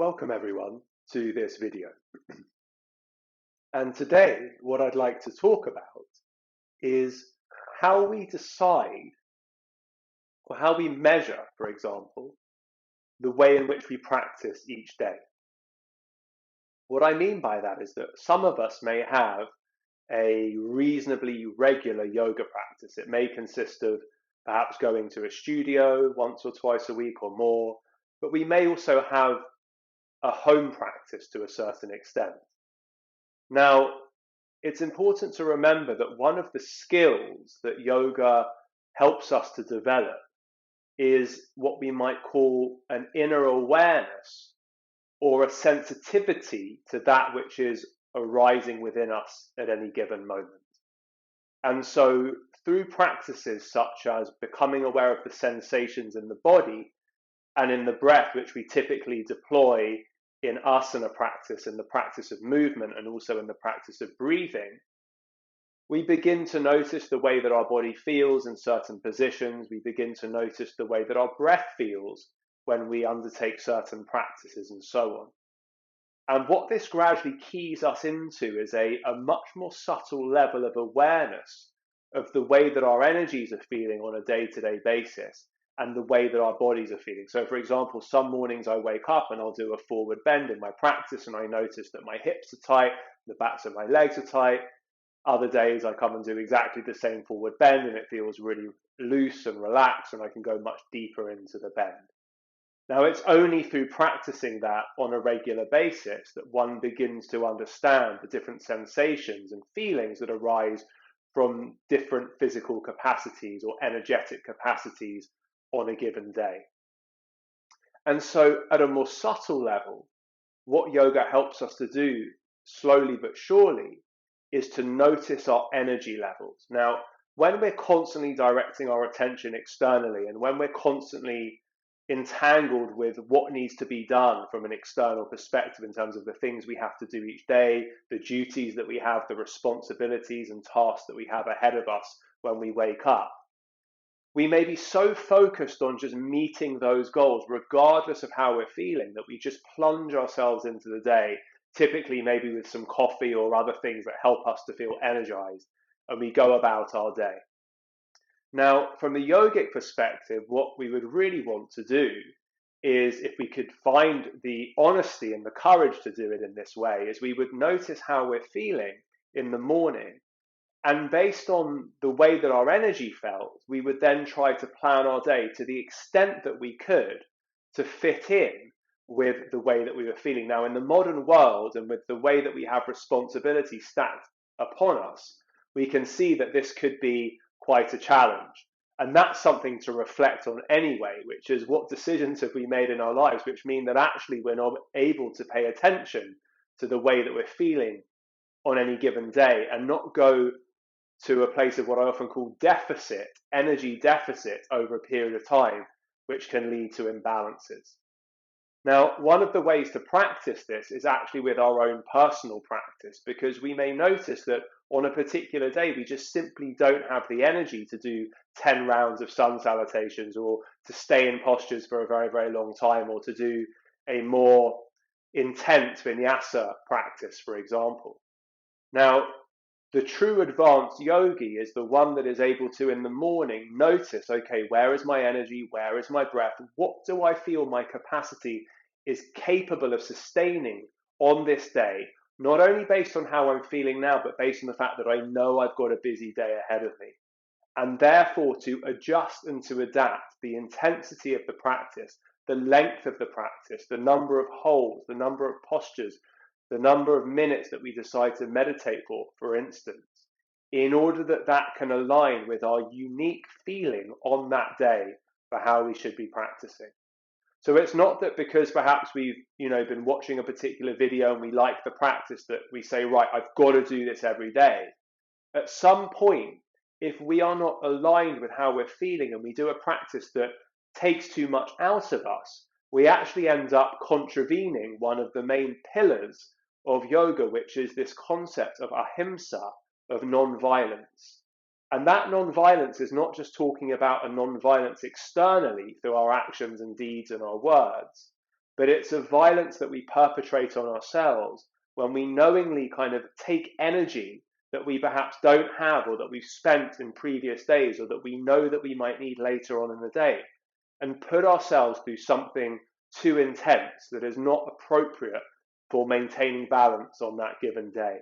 Welcome everyone to this video. And today what I'd like to talk about is how we decide or how we measure, for example, the way in which we practice each day. What I mean by that is that some of us may have a reasonably regular yoga practice. It may consist of perhaps going to a studio once or twice a week or more, but we may also have a home practice to a certain extent. Now, it's important to remember that one of the skills that yoga helps us to develop is what we might call an inner awareness or a sensitivity to that which is arising within us at any given moment. And so, through practices such as becoming aware of the sensations in the body and in the breath, which we typically deploy in asana practice, in the practice of movement, and also in the practice of breathing, we begin to notice the way that our body feels in certain positions. We begin to notice the way that our breath feels when we undertake certain practices and so on. And what this gradually keys us into is a much more subtle level of awareness of the way that our energies are feeling on a day-to-day basis and the way that our bodies are feeling. So for example, some mornings I wake up and I'll do a forward bend in my practice and I notice that my hips are tight, the backs of my legs are tight. Other days I come and do exactly the same forward bend and it feels really loose and relaxed and I can go much deeper into the bend. Now, it's only through practicing that on a regular basis that one begins to understand the different sensations and feelings that arise from different physical capacities or energetic capacities on a given day. And so at a more subtle level, what yoga helps us to do slowly but surely is to notice our energy levels. Now, when we're constantly directing our attention externally and when we're constantly entangled with what needs to be done from an external perspective in terms of the things we have to do each day, the duties that we have, the responsibilities and tasks that we have ahead of us when we wake up, we may be so focused on just meeting those goals, regardless of how we're feeling, that we just plunge ourselves into the day, typically maybe with some coffee or other things that help us to feel energized, and we go about our day. Now, from the yogic perspective, what we would really want to do is, if we could find the honesty and the courage to do it in this way, is we would notice how we're feeling in the morning. And based on the way that our energy felt, we would then try to plan our day to the extent that we could to fit in with the way that we were feeling. Now, in the modern world and with the way that we have responsibility stacked upon us, we can see that this could be quite a challenge. And that's something to reflect on anyway, which is what decisions have we made in our lives, which mean that actually we're not able to pay attention to the way that we're feeling on any given day and not go to a place of what I often call deficit, energy deficit over a period of time, which can lead to imbalances. Now, one of the ways to practice this is actually with our own personal practice, because we may notice that on a particular day, we just simply don't have the energy to do 10 rounds of sun salutations or to stay in postures for a very, very long time or to do a more intense vinyasa practice, for example. Now, the true advanced yogi is the one that is able to, in the morning, notice, okay, where is my energy? Where is my breath? What do I feel my capacity is capable of sustaining on this day? Not only based on how I'm feeling now, but based on the fact that I know I've got a busy day ahead of me. And therefore, to adjust and to adapt the intensity of the practice, the length of the practice, the number of holds, the number of postures, the number of minutes that we decide to meditate for instance, in order that that can align with our unique feeling on that day for how we should be practicing. So it's not that because perhaps we've been watching a particular video and we like the practice that we say, right, I've got to do this every day. At some point, if we are not aligned with how we're feeling and we do a practice that takes too much out of us, we actually end up contravening one of the main pillars of yoga, which is this concept of ahimsa, of non-violence. And that non-violence is not just talking about a non-violence externally through our actions and deeds and our words, but it's a violence that we perpetrate on ourselves when we knowingly kind of take energy that we perhaps don't have or that we've spent in previous days or that we know that we might need later on in the day and put ourselves through something too intense that is not appropriate for maintaining balance on that given day.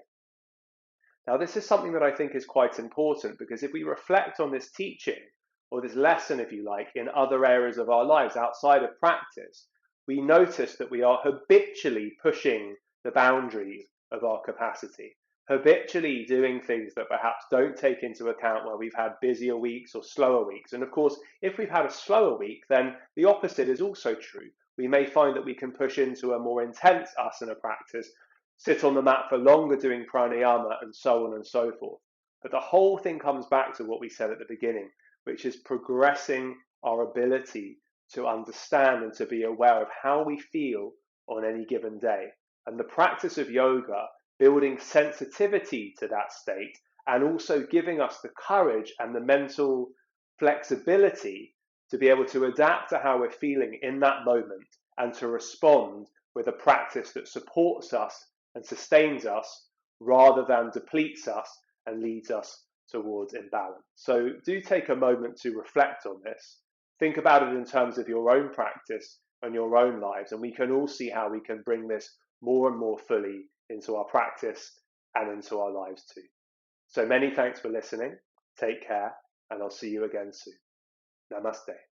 Now, this is something that I think is quite important because if we reflect on this teaching, or this lesson, if you like, in other areas of our lives outside of practice, we notice that we are habitually pushing the boundaries of our capacity, habitually doing things that perhaps don't take into account where we've had busier weeks or slower weeks. And of course, if we've had a slower week, then the opposite is also true. We may find that we can push into a more intense asana practice, sit on the mat for longer doing pranayama, and so on and so forth. But the whole thing comes back to what we said at the beginning, which is progressing our ability to understand and to be aware of how we feel on any given day. And the practice of yoga, building sensitivity to that state, and also giving us the courage and the mental flexibility to be able to adapt to how we're feeling in that moment and to respond with a practice that supports us and sustains us rather than depletes us and leads us towards imbalance. So do take a moment to reflect on this. Think about it in terms of your own practice and your own lives, and we can all see how we can bring this more and more fully into our practice and into our lives too. So many thanks for listening. Take care, and I'll see you again soon. Namaste.